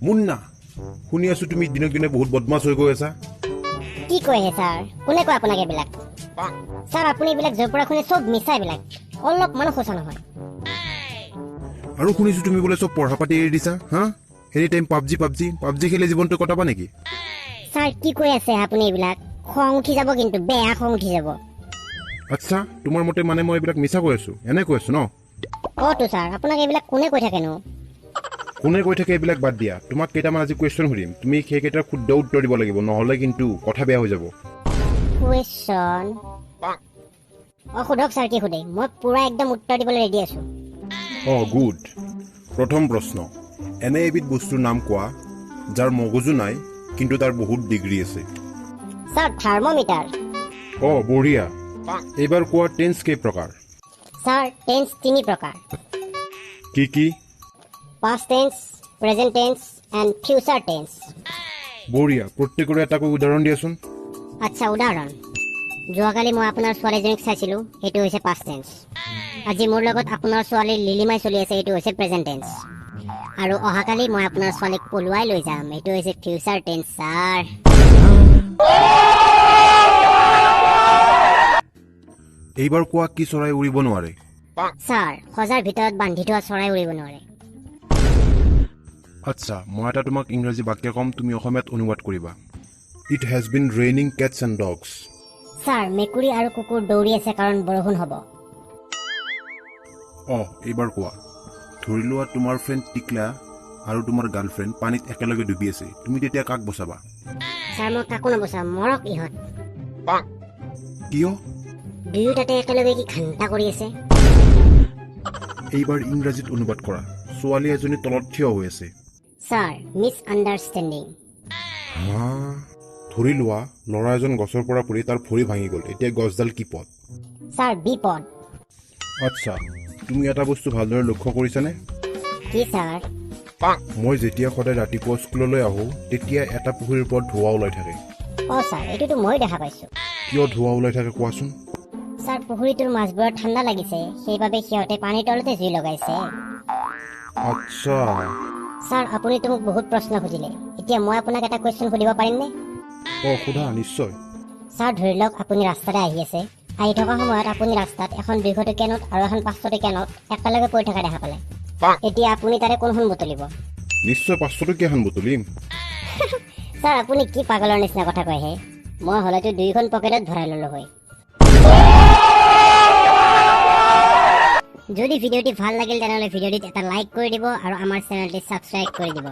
মুন্না শুনি আছো তুমি দিনক দিনে বহুত বদমাছ হৈ গৈ আছা কি কয় স্যার কোনে কয় আপোনাক এবিলাক স্যার আপুনি এবিলাক জৰ পৰা শুনে সব মিছা এবিলাক অলপ মান সঁচা নহয় আৰু শুনিছো তুমি বোলে সব পঢ়া পাতি এৰি দিছা হা এনি টাইম পাবজি খেলি জীৱনটো কটাবা নেকি স্যার কি কৈ আছে আপুনি এবিলাক খং উঠি যাব কিন্তু বেয়া খং উঠি যাব আচ্ছা তোমাৰ মতে মানে মই এবিলাক মিছা কৈ আছো এনে কৈ আছো ন তো স্যার আপোনাক এবিলাক কোনে কৈ থাকেনো কোনে কৈ থাকে এবিলাক বাদ দিয়া তোমাক কেইটামান আজি কুৱেশ্যন সুধিম তুমি সেইকেইটাৰ শুদ্ধ উত্তৰ দিব লাগিব নহ'লে কিন্তু কথা বেয়া হৈ যাব কুৱেশ্যন সুধক স্যাৰ কি সুধে মই পুৰা একদম উত্তৰ দিবলৈ ৰেডি আছো গুড প্ৰথম প্ৰশ্ন এনে এবিধ বস্তুৰ নাম কোৱা যাৰ মগজু নাই কিন্তু তাৰ বহুত ডিগ্ৰী আছে স্যাৰ থাৰ্মোমিটাৰ বঢ়িয়া এইবাৰ কোৱা টেন্স কেই প্ৰকাৰ স্যাৰ টেন্স 3 প্ৰকাৰ কি past tense present tense and future tense বঢ়িয়া প্ৰত্যেকৰে এটাকৈ উদাহৰণ দিয়াচোন আচ্ছা উদাহৰণ যোৱাকালি মই আপোনাৰ ছোৱালীজনীক চাইছিলো এটো হৈছে past tense আজি মোৰ লগত আপোনাৰ ছোৱালী লিলিমাই চলি আছে এটো হৈছে present tense আৰু অহাকালি মই আপোনাৰ ছোৱালীক পলুৱাই লৈ যাম এটো হৈছে future tense স্যাৰ এইবাৰ কোৱা কি চৰাই উৰিব নোৱাৰে স্যাৰ সজাৰ ভিতৰত বান্ধি থোৱা চৰাই উৰিব নোৱাৰে আচ্ছা মই এটা তোমাক ইংৰাজী বাক্য কম তুমি অসমীয়াত অনুবাদ কৰিবা it has been raining cache and dogs sir মেকুৰী আৰু কুকুৰ দৌৰি আছে কাৰণ বৰষুণ হ'ব এইবাৰ কোৱা ধৰি লোৱা তোমাৰ ফ্ৰেণ্ড টিকলা আৰু তোমাৰ গাৰ্লফ্ৰেণ্ড পানীত একেলগে ডুবি আছে তুমি তেতিয়া কাক বচাবা স্যাৰ মই কাকো নবচাম মৰক ইহঁত কিয় দুয়োটাতে একেলগে কি ঘণ্টা কৰি আছে এইবাৰ ইংৰাজীত অনুবাদ কৰা ছোৱালী এজনী তলত থিয় হৈ আছে স্যাৰ মিছ আণ্ডাৰষ্টেণ্ডিং ধৰি লোৱা ল'ৰা এজন গছৰ পৰা পৰি তাৰ ভৰি ভাঙি গ'ল এতিয়া গছডাল কি পথ স্যাৰ বিপদ আচ্ছা তুমি এটা বস্তু ভালদৰে লক্ষ্য কৰিছানে কি স্যাৰ মই যেতিয়া সদায় ৰাতিপুৱা স্কুললৈ আহোঁ তেতিয়া এটা পুখুৰীৰ ওপৰত ধোঁৱা ওলাই থাকে স্যাৰ এইটোতো মই দেখা পাইছো কিয় ধোঁৱা ওলাই থাকে কোৱাচোন স্যাৰ পুখুৰীটোৰ মাছবোৰৰ ঠাণ্ডা লাগিছে সেইবাবে সিহঁতে পানীৰ তলতে জুই লগাইছে আচ্ছা স্যাৰ আপুনিতো মোক বহুত প্ৰশ্ন সুধিলে এতিয়া মই আপোনাক এটা কুৱেশ্যন সুধিব পাৰিমনে সোধা নিশ্চয় স্যাৰ ধৰি লওক আপুনি ৰাস্তাতে আহি আছে আহি থকা সময়ত আপুনি ৰাস্তাত এখন 200 টকীয়া নোট আৰু এখন 500 টকীয়া নোট একেলগে পৰি থকা দেখা পালে এতিয়া আপুনি তাৰে কোনখন বুটলিব নিশ্চয় 500 টকীয়াখন বুটলিম স্যাৰ আপুনি কি পাগলৰ নিচিনা কথা কয় হে মই হলেতো দুইখন পকেটত ভৰাই ললো হয় যদি ভিডিওটি ভাল লাগিল তেনেহলে ভিডিওটিত এটা লাইক কৰি দিব আৰু আমাৰ চেনেলটি সাবস্ক্ৰাইব কৰি দিব